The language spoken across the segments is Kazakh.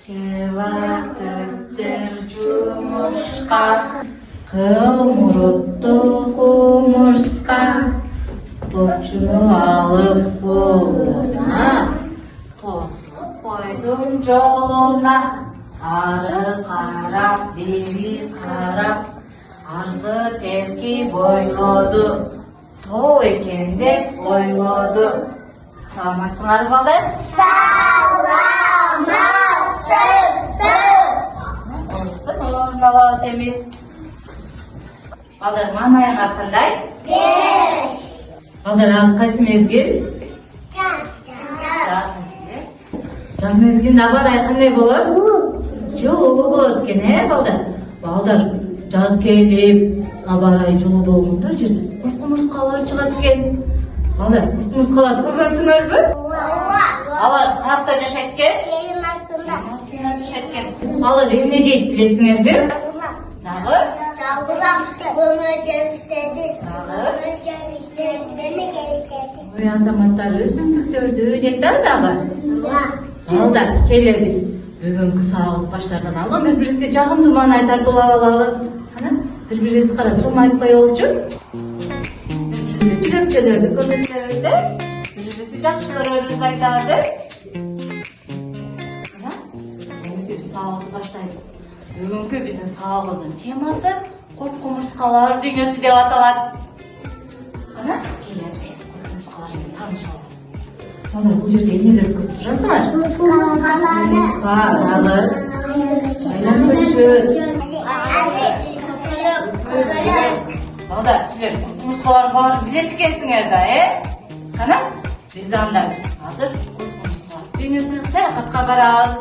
Kelatidir jumuşqa, kıl muruttu kumurska, topçunu alıp koluna, tozlup koydum joluna. Arı qarap, beri qarap, ardı terki boylodu, tov eкен деп ойлоду. Саламатсыңар балдар? Саламатсызбы? Орун алабыз эми. Балдар, мамайыңар кандай? 5. Балдар, азыр кайсы мезгил? Жаз мезгили. Жаз мезгилинде аба ырайы кандай болот? Жылуу болот экен, балдар. Балдар, жаз келип, аба ырайы жылуу болгондо жерде курт-кумурскалар чыгат экен. Балдар, курт-кумурскалар көргөнсүңөрбү? Алар каякта жашайт экен? Жердин астында жашайт экен. Алар эмне жейт билесиңерби? Дагы? Жалгызак көмө жемиштерди. Ой, азаматтар өсүмдүктөрдү жейт дагы? Балдар, келе биз бүгүнкү сабагыбыз баштардан алып бири-бирибизге жагымдуу маанай тартуулап алалы. Кана, бири-бирибизди карап жылмайып коелучу. Бири-бирибизге жүрөкчөлөрдү көрсөтөбүз, бири-бирибизди жакшы көрөрүбүз айтабыз. Кана, эми биз сабагыбызды баштайбыз. Бүгүнкү биздин сабагыбыздын темасы курт-кумурскалар дүйнөсү деп аталат. Кана, келе биз курт-кумурскалар менен таанышып алабыз. Балдар, бул жерде эмнелер көрүп турасыңар? Кумурскаларды. Дагы. Балдар, силер кумурскалардын баарын билет экенсиңер да, Кана, биз анда азыр курт-кумурскалар дүйнөсүнө саякатка барабыз.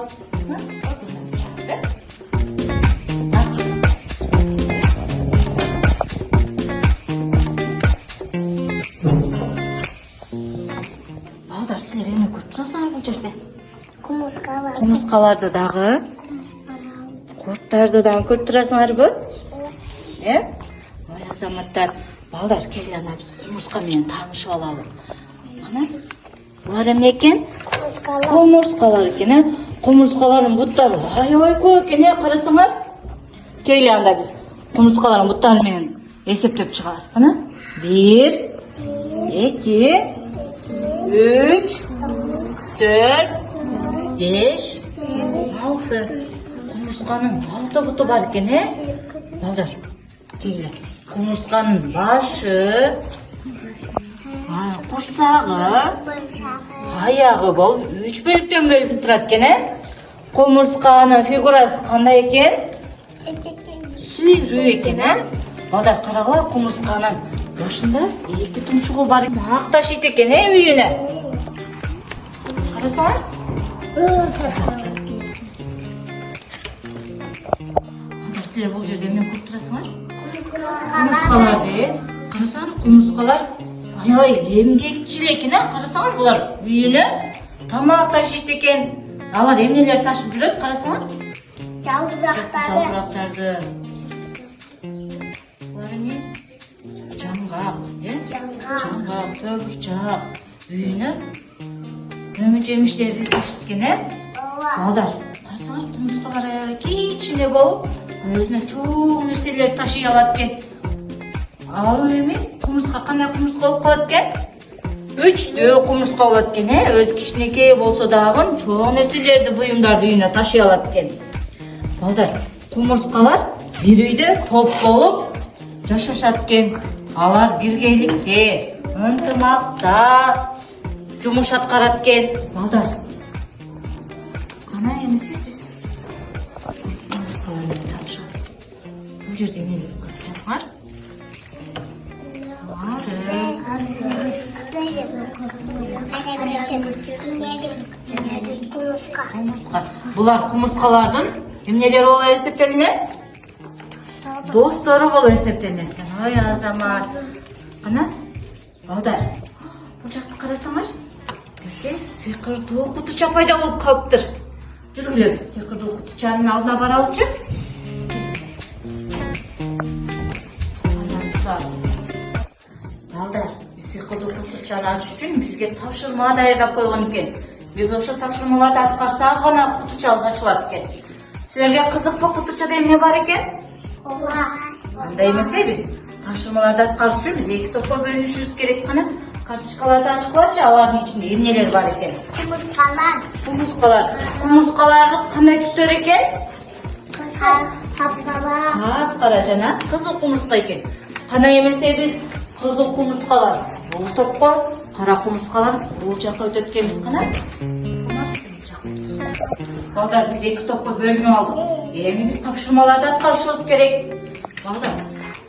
Балдар, силер эмне көрүп турасыңар бул жерде? Кумурскаларды дагы, курттарды дагы көрүп турасыңарбы? Ой, азаматтар, балдар, келе анда биз кумурска менен таанышып алалы. Кана, булар эмне экен? Кумурскалар экен, Кумурскалардын буттары аябай көп экен, карасаңар. Келе анда биз кумурскалардын буттары менен эсептеп чыгабыз. Кана, 1, 2, 3, 4, 5, 6. Кумурсканын 6 буту бар экен, Балдар, келе. Кумурсканын башы, курсагы, аягы болуп 3 бөлүктөн бөлүнүп турат экен, Кумурсканын фигурасы кандай экен? Сүйрүү экен, Балдар, карагыла, кумурсканын башында 2 тумшугу бар. Мак ташыйт экен, үйүнө. Карасаңар? Балдар, силер бул жерде эмне көрүп турасыңар? Кумурскаларды, карасаңар, кумурскалар аябай эмгекчил экен, карасаңар, булар үйүнө тамак ташыйт экен. Алар эмнелер ташып жүрөт, карасаңар? Жалбырактарды. Булар эмне? Жаңгак, жаңгак, төбүрчак, үйүнө көмү жемиштерди ташып экен, Балдар, карасаңар, кумурскалар кичине болуп, өзүнө чоң нерселерди ташый алат экен. Ал эми кумурска кандай кумурска болуп калат экен? 3 кумурска болот экен, өз кичинекей болсо дагы чоң нерселерди, буюмдарды үйүнө ташый алат экен. Балдар, кумурскалар бир үйдө топ болуп жашашат экен. Алар биргеликте, ынтымакта жумуш аткарат экен. Балдар, кана эмесе биз кумурскалар менен таанышабыз. Бул жерде эмнелер көрүп турасыңар? Булар кумурскалардын эмнелери болуп эсептелинет? Достору болуп эсептелинет экен. Ой, азамат. Кана, балдар, бул жакты карасаңар, бизде сыйкырдуу кутуча пайда болуп калыптыр. Жүргүлө, биз сыйкырдуу кутучанын алдына баралычы. Балдар, биз сыйкырдуу кутучаны ачыш үчүн бизге тапшырма даярдап койгон экен. Biz ошо тапшырмаларды аткарсак гана кутучабыз ачылат экен. Силерге кызыкпы кутучада эмне бар экен? Ооба. Андай эмесе биз тапшырмаларды аткарыш үчүн биз эки топко бөлүнүшүбүз керек. Кана карточкаларды ачкылачы, алардын ичинде эмнелер бар экен? Кумурскалар. Кумурскалар кандай түстөр экен? Капкара. Кара жана кызыл кумурска экен. Кана эмесе биз кызыл кумурскалар бул топко, кара кумурскалар бул жакка өтөт экенбиз. Кана. Балдар, биз эки топко бөлүнүп алдык. Эми биз тапшырмаларды аткарышыбыз керек. Балдар,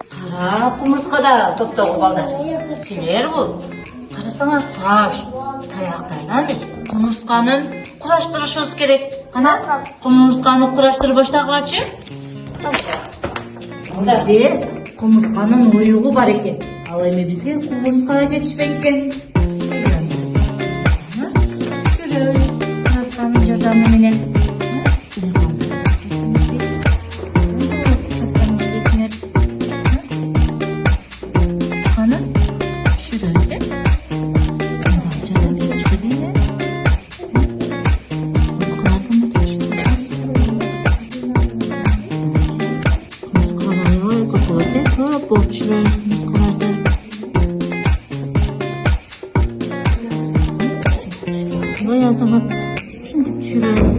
кара кумурскада топтогу балдар. Силер бул карасаңар таш, таяктардан биз кумурсканын кураштырышыбыз керек. Кана, кумурсканы кураштырып баштагачы. Балдар, кумурсканын оюгу бар экен. Ал эми бизге кумурска жетишпек экен. Кумурсканын жардамы менен Boyasamak şimdi düşürüyoruz.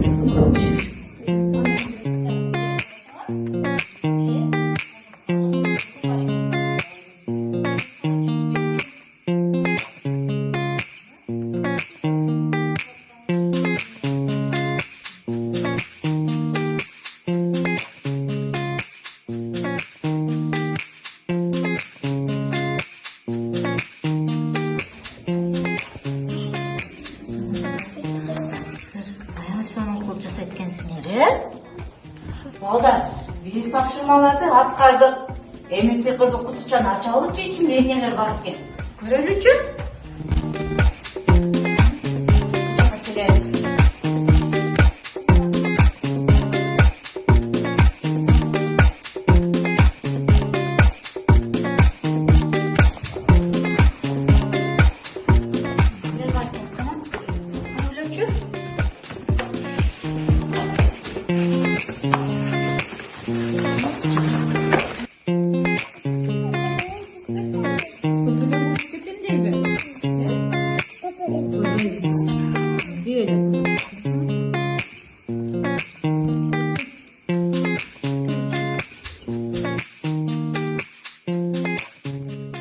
Балдар, биз тапшырмаларды аткардык. Эми сыйкырдык кутучаны ачалычы, ичинде эмнелер бар экен? Көрөлүчү?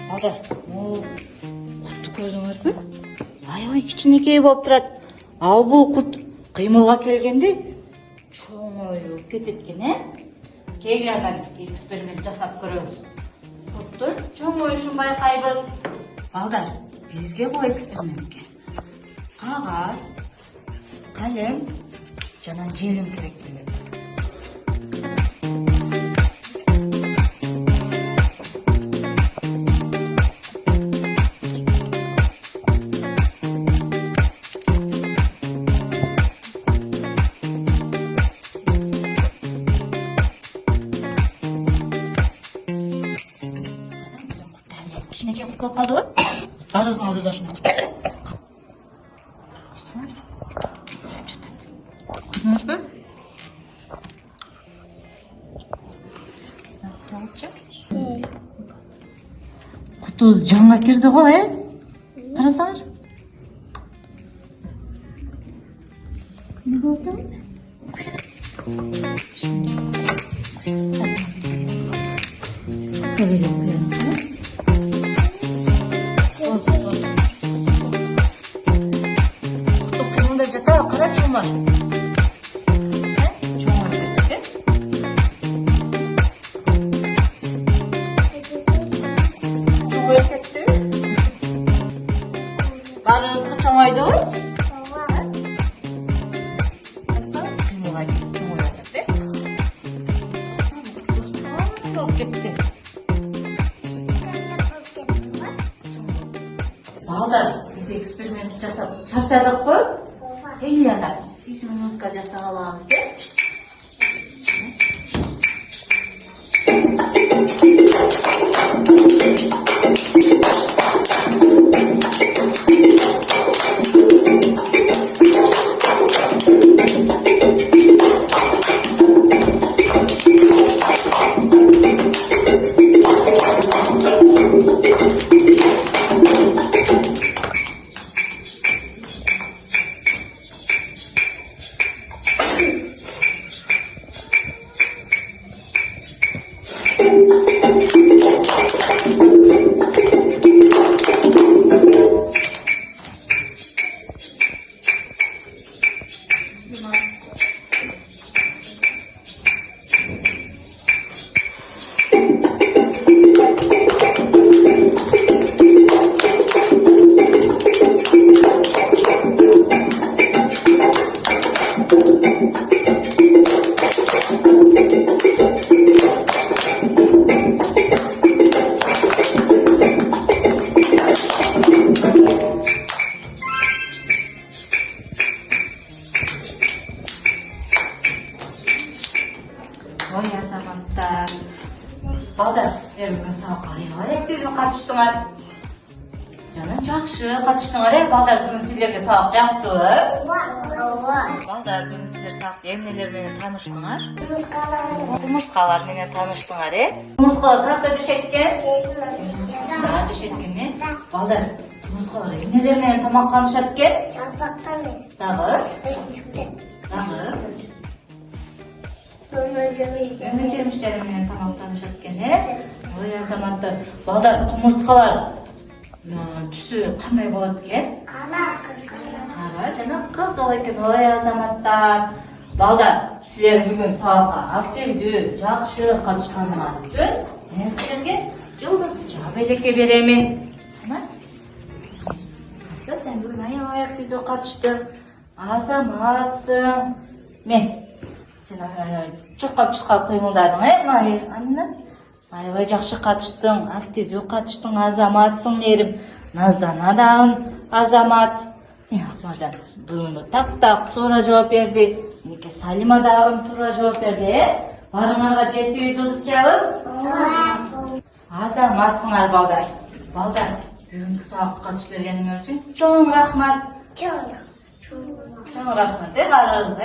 Балдар, куртту көрдүңөрбү? Аябай кичинекей болуп турат. Ал бул курт кыймылга келгенде чоңоюп кетет экен, Келгенде анда биз эксперимент жасап көрөбүз. Курттун чоңоюшун байкайбыз. Балдар, бизге бул экспериментке кагаз, калем жана желим керек болот. Кичинекей курт болуп калдыбы? Арызын алды да ушуну. Көрдүңүзбү? Кутубуз жанга кирди го, Карасаңар. Ne oldu? Böyle yapıyoruz. Kutuğunda zaten kara çomar. Çomar dedi. Çok öğretti. Barınızda çomaydı o? Балдар, biz eksperiment жасап шаршадық қой? Ана біз физиономика жасап аламыз, Ой, азаматтар. Балдар, сіздер бүгін сабаққа қалай активді қатыстыңар? Жана жақсы қатыстыңар, балдар, бүгін сіздерге сабақ жақты. Балдар, бүгін сіздер сабақта эмнелер менен таныштыңар? Кумурскалар менен таныштыңар, Кумурскалар каякта жашайт экен? Жашайт. Балдар, кумурскалар эмнелер менен тамактанышат экен? Дагы? Өңі жеміштері менен тамақтанышат екен, Ой, азаматтар. Балдар, құмыртқалар түсі қандай болады екен? Қара, жана қызыл екен. Ой, азаматтар. Балдар, сіздер бүгін сабаққа активді, жақсы қатысқаныңар үшін мен сіздерге жұлдыз жабайлекке беремін. Сен бүгін аябай активді қатыстың. Азаматсың. Мен сен чоққап чыққап қимылдадың, Майыр? Аябай жақсы қатыстың, активді қатыстың, азаматсың мерім. Наздана дағын азамат. Ақмаржан, бүгін тақ-тақ тура жауап берді. Неке Салима дағын тура жауап берді. Барыңарға жетті жұлдыз жауыз? Азаматсыңар, балдар. Балдар, бүгінгі сабаққа қатысып бергеніңіз үшін чоң рахмат. Чоң рахмат, қарыз,